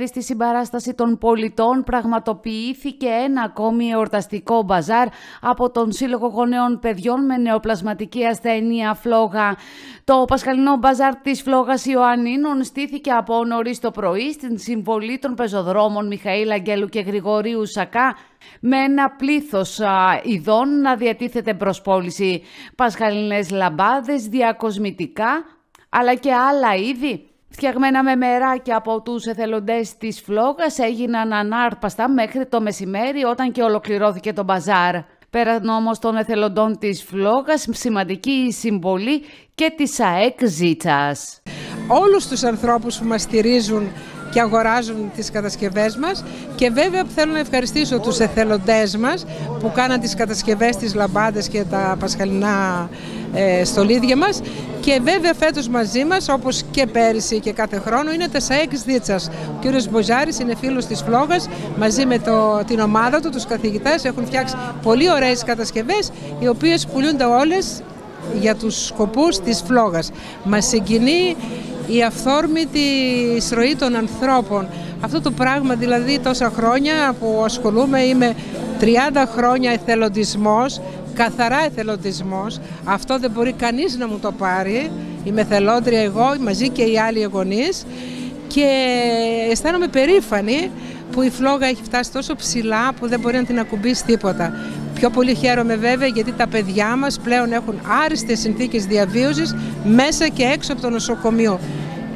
Στη συμπαράσταση των πολιτών πραγματοποιήθηκε ένα ακόμη εορταστικό μπαζάρ από τον Σύλλογο Γονέων Παιδιών με νεοπλασματική ασθένεια φλόγα. Το Πασχαλινό μπαζάρ της Φλόγας Ιωαννίνων στήθηκε από νωρίς το πρωί στην συμβολή των πεζοδρόμων Μιχαήλ Αγγέλου και Γρηγορίου Σακά, με ένα πλήθος ειδών να διατίθεται προς πώληση. Πασχαλινές λαμπάδες, διακοσμητικά αλλά και άλλα είδη φτιαγμένα με μεράκια από τους εθελοντές της Φλόγας έγιναν ανάρπαστα μέχρι το μεσημέρι, όταν και ολοκληρώθηκε το μπαζάρ. Πέραν όμως των εθελοντών της Φλόγας, σημαντική η συμβολή και της ΑΕΚ Ζήτσας. Όλους τους ανθρώπους που μας στηρίζουν και αγοράζουν τις κατασκευές μας, και βέβαια θέλω να ευχαριστήσω τους εθελοντές μας που κάναν τις κατασκευές, τις λαμπάδες και τα πασχαλινά στολίδια μας, και βέβαια φέτος μαζί μας, όπως και πέρυσι και κάθε χρόνο, είναι τα ΑΕΚ Ζήτσας. Ο κύριος Μποζάρης είναι φίλος της Φλόγας, μαζί με την ομάδα του, τους καθηγητές, έχουν φτιάξει πολύ ωραίες κατασκευές, οι οποίες πουλούνται όλες για τους σκοπούς της Φλόγας. Μας συγκινεί η αυθόρμητη εισρωή των ανθρώπων. Αυτό το πράγμα, δηλαδή, τόσα χρόνια που ασχολούμαι, είμαι 30 χρόνια εθελοντισμός, καθαρά εθελοντισμός, αυτό δεν μπορεί κανείς να μου το πάρει. Είμαι εθελόντρια εγώ, μαζί και οι άλλοι γονείς, και αισθάνομαι περήφανη που η Φλόγα έχει φτάσει τόσο ψηλά που δεν μπορεί να την ακουμπήσει τίποτα. Πιο πολύ χαίρομαι βέβαια γιατί τα παιδιά μας πλέον έχουν άριστες συνθήκες διαβίωσης μέσα και έξω από το νοσοκομείο.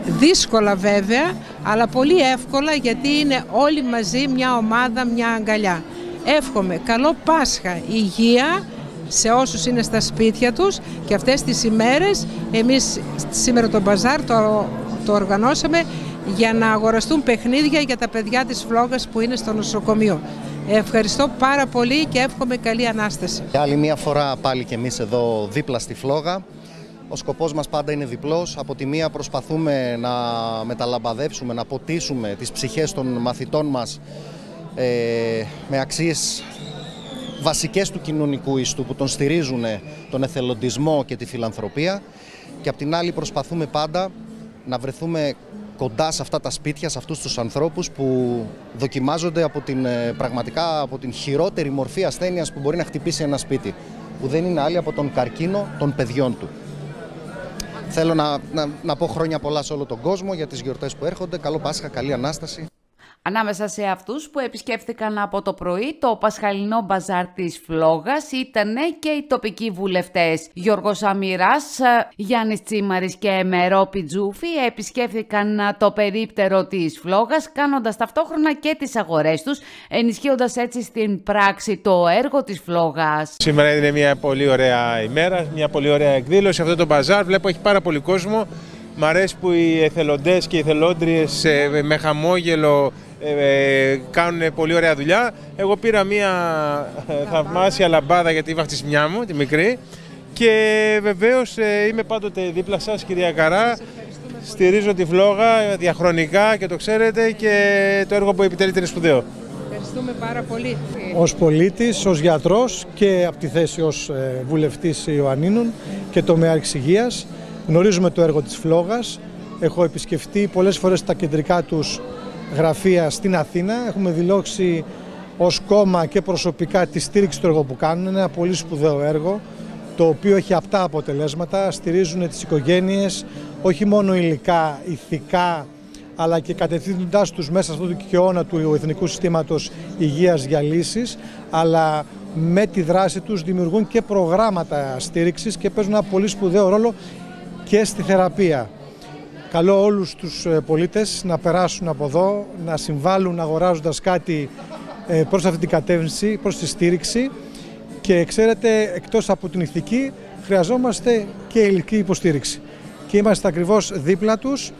Δύσκολα βέβαια, αλλά πολύ εύκολα, γιατί είναι όλοι μαζί μια ομάδα, μια αγκαλιά. Εύχομαι καλό Πάσχα, υγεία σε όσους είναι στα σπίτια τους, και αυτές τις ημέρες εμείς σήμερα το μπαζάρ το οργανώσαμε για να αγοραστούν παιχνίδια για τα παιδιά της Φλόγας που είναι στο νοσοκομείο. Ευχαριστώ πάρα πολύ και εύχομαι καλή Ανάσταση. Για άλλη μία φορά πάλι και εμείς εδώ δίπλα στη Φλόγα. Ο σκοπός μας πάντα είναι διπλός. Από τη μία προσπαθούμε να μεταλαμπαδεύσουμε, να ποτίσουμε τις ψυχές των μαθητών μας με αξίες βασικές του κοινωνικού ιστού που τον στηρίζουν, τον εθελοντισμό και τη φιλανθρωπία, και από την άλλη προσπαθούμε πάντα να βρεθούμε κοντά σε αυτά τα σπίτια, σε αυτούς τους ανθρώπους που δοκιμάζονται πραγματικά από την χειρότερη μορφή ασθένειας που μπορεί να χτυπήσει ένα σπίτι, που δεν είναι άλλη από τον καρκίνο των παιδιών του. Θέλω να πω χρόνια πολλά σε όλο τον κόσμο για τις γιορτές που έρχονται. Καλό Πάσχα, καλή Ανάσταση. Ανάμεσα σε αυτούς που επισκέφθηκαν από το πρωί το Πασχαλινό μπαζάρ της Φλόγας ήταν και οι τοπικοί βουλευτές. Γιώργος Αμυράς, Γιάννης Τσίμαρης και Μερό Πιτζούφη επισκέφθηκαν το περίπτερο της Φλόγας, κάνοντας ταυτόχρονα και τις αγορές τους, ενισχύοντας έτσι στην πράξη το έργο της Φλόγας. Σήμερα είναι μια πολύ ωραία ημέρα, μια πολύ ωραία εκδήλωση. Αυτό το μπαζάρ βλέπω έχει πάρα πολύ κόσμο. Μ' αρέσει που οι εθελοντές και οι εθελόντριες με χαμόγελο κάνουν πολύ ωραία δουλειά. Εγώ πήρα μια θαυμάσια λαμπάδα για τη βαφτισμιά μου, τη μικρή, και βεβαίως είμαι πάντοτε δίπλα σας, κυρία Καρά. Στηρίζω τη Φλόγα διαχρονικά και το ξέρετε, και το έργο που επιτελείται είναι σπουδαίο. Ευχαριστούμε πάρα πολύ. Ως πολίτης, ως γιατρός και από τη θέση ως βουλευτής Ιωαννίνων και τομέαρχης υγείας, γνωρίζουμε το έργο της Φλόγας. Έχω επισκεφτεί πολλές φορές τα κεντρικά τους γραφεία στην Αθήνα. Έχουμε δηλώσει ως κόμμα και προσωπικά τη στήριξη του έργου που κάνουν. Είναι ένα πολύ σπουδαίο έργο, το οποίο έχει απτά αποτελέσματα. Στηρίζουν τις οικογένειες, όχι μόνο υλικά, ηθικά, αλλά και κατευθύνοντάς τους μέσα σε αυτό το κυκαιώνα του Εθνικού Συστήματος Υγείας για λύσεις, αλλά με τη δράση τους δημιουργούν και προγράμματα στήριξης και παίζουν ένα πολύ σπουδαίο ρόλο και στη θεραπεία. Καλώ όλους τους πολίτες να περάσουν από εδώ, να συμβάλλουν αγοράζοντας κάτι προς αυτή την κατεύθυνση, προς τη στήριξη, και ξέρετε, εκτός από την ηθική χρειαζόμαστε και υλική υποστήριξη, και είμαστε ακριβώς δίπλα τους,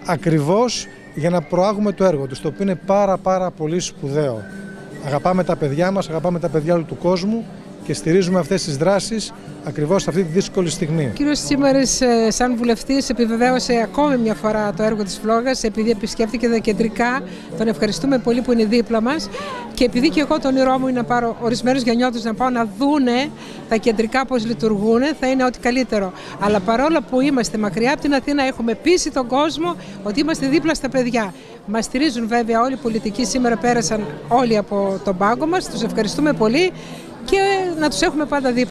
ακριβώς για να προάγουμε το έργο τους, το οποίο είναι πάρα πολύ σπουδαίο. Αγαπάμε τα παιδιά μας, αγαπάμε τα παιδιά όλου του κόσμου, και στηρίζουμε αυτές τις δράσεις ακριβώς αυτή τη δύσκολη στιγμή. Ο κύριος Τσίμαρης, σαν βουλευτής, επιβεβαίωσε ακόμη μια φορά το έργο της Φλόγας, επειδή επισκέφτηκε τα κεντρικά. Τον ευχαριστούμε πολύ που είναι δίπλα μας. Και επειδή και εγώ το όνειρό μου είναι να πάρω ορισμένους γεννιώτες να πάω να δούνε τα κεντρικά πώς λειτουργούν, θα είναι ό,τι καλύτερο. Αλλά παρόλο που είμαστε μακριά από την Αθήνα, έχουμε πείσει τον κόσμο ότι είμαστε δίπλα στα παιδιά. Μας στηρίζουν βέβαια όλοι οι πολιτικοί, σήμερα πέρασαν όλοι από τον πάγκο μας, τους ευχαριστούμε πολύ και να τους έχουμε πάντα δίπλα.